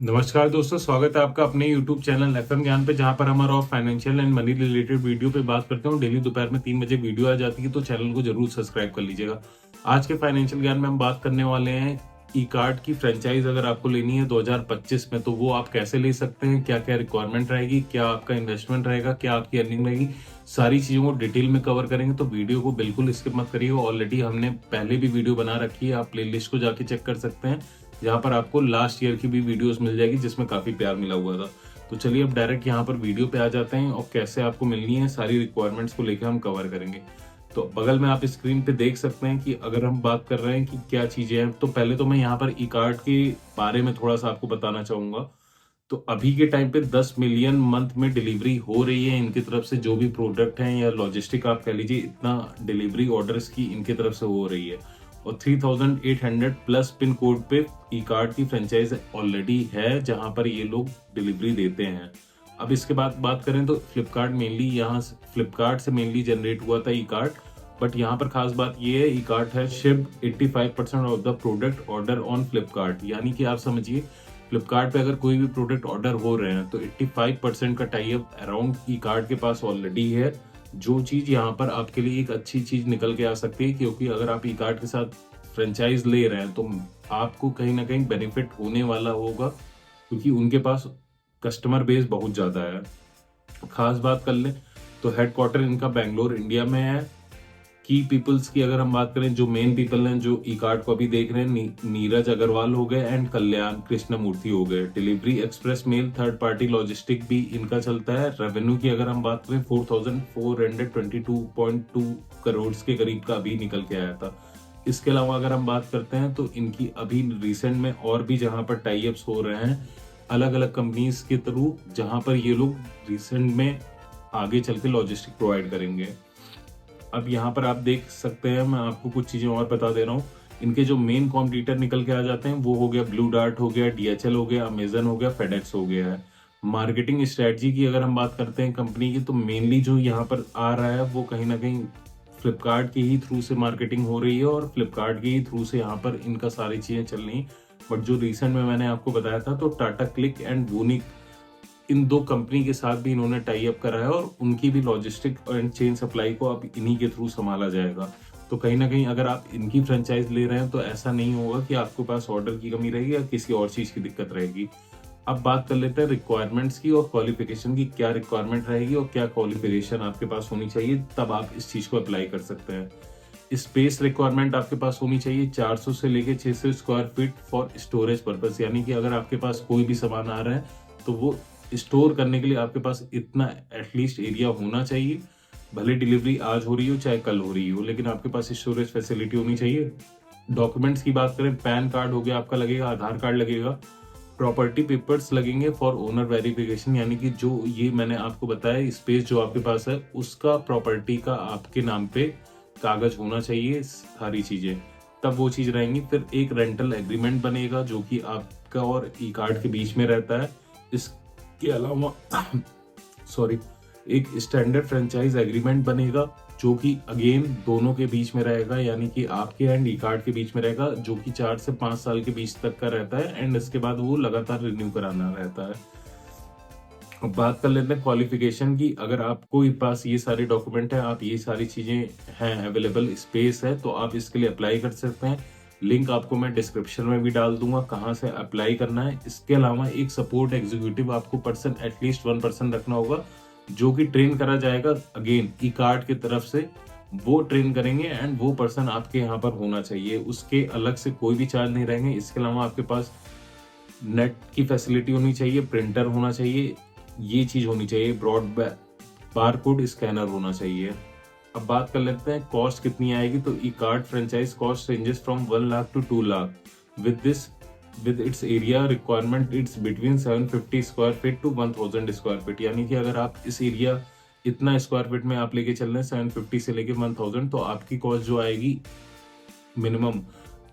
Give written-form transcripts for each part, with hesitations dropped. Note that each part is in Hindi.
नमस्कार दोस्तों, स्वागत है आपका अपने YouTube चैनल FM ज्ञान पे, जहां पर हमारा financial and money related video पे बात करते हैं। डेली दोपहर में 3 बजे वीडियो आ जाती है, तो चैनल को जरूर सब्सक्राइब कर लीजिएगा। आज के फाइनेंशियल ज्ञान में हम बात करने वाले हैं ई कार्ड की फ्रेंचाइज अगर आपको लेनी है 2025 में, तो वो आप कैसे ले सकते हैं, क्या क्या रिक्वायरमेंट रहेगी, क्या आपका इन्वेस्टमेंट रहेगा, क्या आपकी अर्निंग रहेगी, सारी चीजों को डिटेल में कवर करेंगे। तो वीडियो को बिल्कुल स्किप मत करिए। ऑलरेडी हमने पहले भी वीडियो बना रखी है, आप प्लेलिस्ट को जाके चेक कर सकते हैं, जहां पर आपको लास्ट ईयर की भी वीडियोस मिल जाएगी जिसमें काफी प्यार मिला हुआ था। तो चलिए अब डायरेक्ट यहाँ पर वीडियो पे आ जाते हैं और कैसे आपको मिलनी है सारी रिक्वायरमेंट्स को लेकर हम कवर करेंगे। तो बगल में आप स्क्रीन पे देख सकते हैं कि अगर हम बात कर रहे हैं कि क्या चीजें हैं, तो पहले तो मैं यहाँ पर ई कार्ड के बारे में थोड़ा सा आपको बताना चाहूंगा। तो अभी के टाइम पे 10 मिलियन मंथ में डिलीवरी हो रही है इनकी तरफ से, जो भी प्रोडक्ट हैं या लॉजिस्टिक आप कह लीजिए, इतना डिलीवरी ऑर्डर्स की इनकी तरफ से हो रही है। और 3800 प्लस पिन कोड पे ई कार्ड की फ्रेंचाइज ऑलरेडी है, जहां पर ये लोग डिलीवरी देते हैं। अब इसके बाद बात करें तो फ्लिपकार्ट से मेनली जनरेट हुआ था ई कार्ड। बट यहाँ पर खास बात ये है, ई कार्ड है shipped 85% of the product order on Flipkart. यानी कि आप समझिए, फ्लिपकार्ट पे अगर कोई भी प्रोडक्ट ऑर्डर हो रहे हैं तो 85% का टाई अप अराउंड ई कार्ड के पास ऑलरेडी है। जो चीज यहाँ पर आपके लिए एक अच्छी चीज निकल के आ सकती है, क्योंकि अगर आप ई कार्ड के साथ फ्रेंचाइज ले रहे हैं तो आपको कहीं ना कहीं बेनिफिट होने वाला होगा, क्योंकि उनके पास कस्टमर बेस बहुत ज्यादा है। खास बात कर लें तो हेडक्वार्टर इनका बेंगलोर इंडिया में है। की पीपल्स की अगर हम बात करें, जो मेन पीपल हैं जो ई कार्ड को अभी देख रहे हैं, नीरज अग्रवाल हो गए एंड कल्याण कृष्णमूर्ति हो गए। Delivery express mail third party logistic भी इनका चलता है। रेवेन्यू की अगर हम बात करें 4422.2 करोड़ के करीब का अभी निकल के आया था। इसके अलावा अगर हम बात करते हैं तो इनकी अभी रिसेंट में और भी जहां पर टाई अप्स हो रहे हैं अलग अलग कंपनीज के थ्रू, जहां पर ये लोग रिसेंट में आगे चल के लॉजिस्टिक प्रोवाइड करेंगे। अब यहाँ पर आप देख सकते हैं, मैं आपको कुछ चीजें और बता दे रहा हूँ। इनके जो मेन कॉम्पिटिटर निकल के आ जाते हैं वो हो गया ब्लू डार्ट हो गया, DHL हो गया, अमेजन हो गया, फेडेक्स हो गया है। मार्केटिंग स्ट्रेटजी की अगर हम बात करते हैं कंपनी की, तो मेनली जो यहाँ पर आ रहा है वो कहीं ना कहीं फ्लिपकार्ट के ही थ्रू से मार्केटिंग हो रही है और फ्लिपकार्ट के ही थ्रू से यहाँ पर इनका सारी चीजें चल रही। बट जो रिसेंट में मैंने आपको बताया था, तो टाटा क्लिक एंड वूनिक, इन दो कंपनी के साथ भी इन्होंने टाई अप करा है और उनकी भी लॉजिस्टिक एंड चेन सप्लाई को अब इन्हीं के थ्रू संभाला जाएगा। तो कहीं ना कहीं अगर आप इनकी फ्रेंचाइज ले रहे हैं तो ऐसा नहीं होगा कि आपके पास ऑर्डर की कमी रहेगी या किसी और चीज की दिक्कत रहेगी। अब बात कर लेते हैं रिक्वायरमेंट्स की और क्वालिफिकेशन की। क्या रिक्वायरमेंट रहेगी और क्या क्वालिफिकेशन आपके पास होनी चाहिए, तब आप इस चीज को अप्लाई कर सकते हैं। स्पेस रिक्वायरमेंट आपके पास होनी चाहिए 400 से लेके 600 square feet for storage purpose. यानी कि अगर आपके पास कोई भी सामान आ रहा है तो वो स्टोर करने के लिए आपके पास इतना एटलीस्ट एरिया होना चाहिए। भले डिलीवरी आज हो रही हो चाहे कल हो रही हो, लेकिन आपके पास स्टोरेज फैसिलिटी होनी चाहिए। डॉक्यूमेंट्स की बात करें, पैन कार्ड हो गया आपका लगेगा, आधार कार्ड लगेगा, प्रॉपर्टी पेपर्स लगेंगे फॉर ओनर वेरिफिकेशन। यानी कि जो ये मैंने आपको बताया स्पेस जो आपके पास है उसका प्रॉपर्टी का आपके नाम पे कागज होना चाहिए, सारी चीजें, तब वो चीज रहेंगी। फिर एक रेंटल एग्रीमेंट बनेगा जो कि आपका और ई कार्ड के बीच में रहता है। इसके अलावा सॉरी, एक स्टैंडर्ड फ्रेंचाइज एग्रीमेंट बनेगा जो कि अगेन दोनों के बीच में रहेगा, यानी कि आपके एंड ई कार्ड के बीच में रहेगा, जो कि 4 से 5 साल के बीच तक का रहता है एंड इसके बाद वो लगातार रिन्यू कराना रहता है। अब बात कर लेते हैं क्वालिफिकेशन की। अगर आपको पास ये सारे डॉक्यूमेंट है, आप ये सारी चीजें हैं अवेलेबल, स्पेस है, तो आप इसके लिए अप्लाई कर सकते हैं। लिंक आपको मैं डिस्क्रिप्शन में भी डाल दूंगा कहाँ से अप्लाई करना है। इसके अलावा एक सपोर्ट एग्जीक्यूटिव आपको पर्सन एटलीस्ट 1 पर्सन रखना होगा, जो कि ट्रेन करा जाएगा अगेन ई कार्ड की तरफ से, वो ट्रेन करेंगे एंड वो पर्सन आपके यहाँ पर होना चाहिए। उसके अलग से कोई भी चार्ज नहीं रहेंगे। इसके अलावा आपके पास नेट की फैसिलिटी होनी चाहिए, प्रिंटर होना चाहिए, ये चीज होनी चाहिए, ब्रॉड बारकोड स्कैनर होना चाहिए। अब बात कर लेते हैं कॉस्ट कितनी आएगी। तो e card franchise cost ranges from 1 lakh to 2 lakh with its area requirement its between 750 square feet to 1000 square feet. यानी कि अगर आप इस एरिया इतना स्क्वायर फीट में आप लेके चल रहे हैं 750 से लेके 1000, तो आपकी कॉस्ट जो आएगी मिनिमम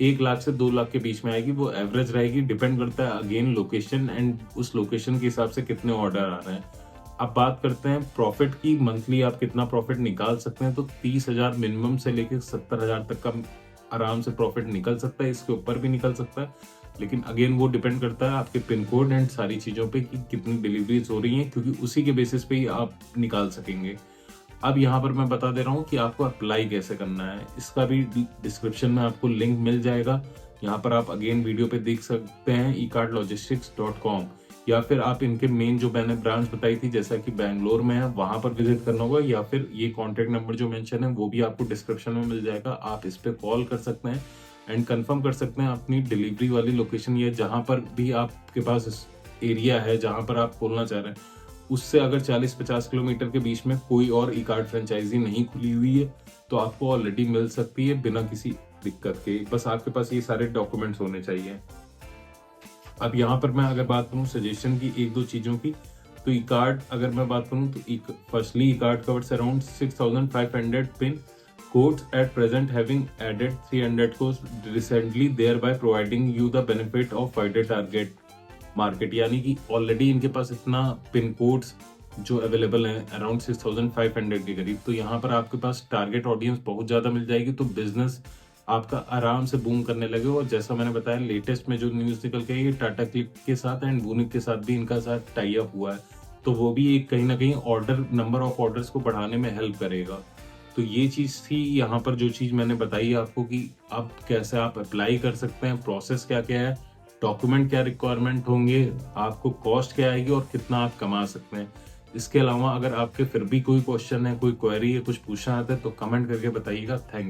1 लाख से 2 लाख के बीच में आएगी। वो एवरेज रहेगी, डिपेंड करता है अगेन लोकेशन एंड उस लोकेशन के हिसाब से कितने ऑर्डर आ रहे हैं। अब बात करते हैं प्रॉफिट की। मंथली आप कितना प्रॉफिट निकाल सकते हैं, तो 30,000 मिनिमम से लेकर 70,000 तक का आराम से प्रॉफिट निकल सकता है, इसके ऊपर भी निकल सकता है। लेकिन अगेन वो डिपेंड करता है आपके पिन कोड एंड सारी चीज़ों पे कि कितनी डिलीवरीज हो रही हैं, क्योंकि उसी के बेसिस पे ही आप निकाल सकेंगे। अब यहाँ पर मैं बता दे रहा हूँ कि आपको अप्लाई कैसे करना है। इसका भी डिस्क्रिप्शन में आपको लिंक मिल जाएगा। यहाँ पर आप अगेन वीडियो पे देख सकते हैं ecartlogistics.com, या फिर आप इनके मेन जो मैंने ब्रांच बताई थी जैसा कि बैंगलोर में है वहां पर विजिट करना होगा, या फिर ये कॉन्टेक्ट नंबर जो मेंशन है वो भी आपको डिस्क्रिप्शन में मिल जाएगा। आप इस पे कॉल कर सकते हैं एंड कंफर्म कर सकते हैं अपनी डिलीवरी वाली लोकेशन, या जहां पर भी आपके पास एरिया है जहां पर आप खोलना चाह रहे हैं उससे अगर 40-50 किलोमीटर के बीच में कोई और ई कार्ट फ्रेंचाइजी नहीं खुली हुई है तो आपको ऑलरेडी मिल सकती है बिना किसी दिक्कत के। बस आपके पास ये सारे डॉक्यूमेंट्स होने चाहिए। अब यहाँ पर मैं अगर बात करूँ सजेशन की एक दो चीज़ों की, तो ई कार्ट अगर मैं बात करूँ तो firstly e cart covers around 6,500 pin codes at present, having added 300 codes recently, thereby providing you the benefit of wider target market। यानी कि ऑलरेडी इनके पास इतना पिन कोड्स जो अवेलेबल हैं अराउंड 6,500 के करीब, तो यहाँ पर आपके पास टारगेट ऑडियंस बहुत ज़्यादा मिल जाएगी, तो बिजनेस आपका आराम से बूम करने लगेगा। और जैसा मैंने बताया लेटेस्ट में जो न्यूज़ निकल के आई है टाटा क्लिक के साथ एंड वूनिक के साथ भी इनका साथ टाई अप हुआ है, तो वो भी एक कहीं ना कहीं नंबर ऑफ ऑर्डर्स को बढ़ाने में हेल्प करेगा। तो ये चीज़ थी यहाँ पर जो चीज़ मैंने बताई आपको कि आप कैसे आप अप्लाई कर सकते हैं, प्रोसेस क्या क्या है, डॉक्यूमेंट क्या रिक्वायरमेंट होंगे, आपको कॉस्ट क्या आएगी और कितना आप कमा सकते हैं। इसके अलावा अगर आपके फिर भी कोई क्वेश्चन है, कोई क्वेरी है, कुछ पूछना आता है तो कमेंट करके बताइएगा। Thank you.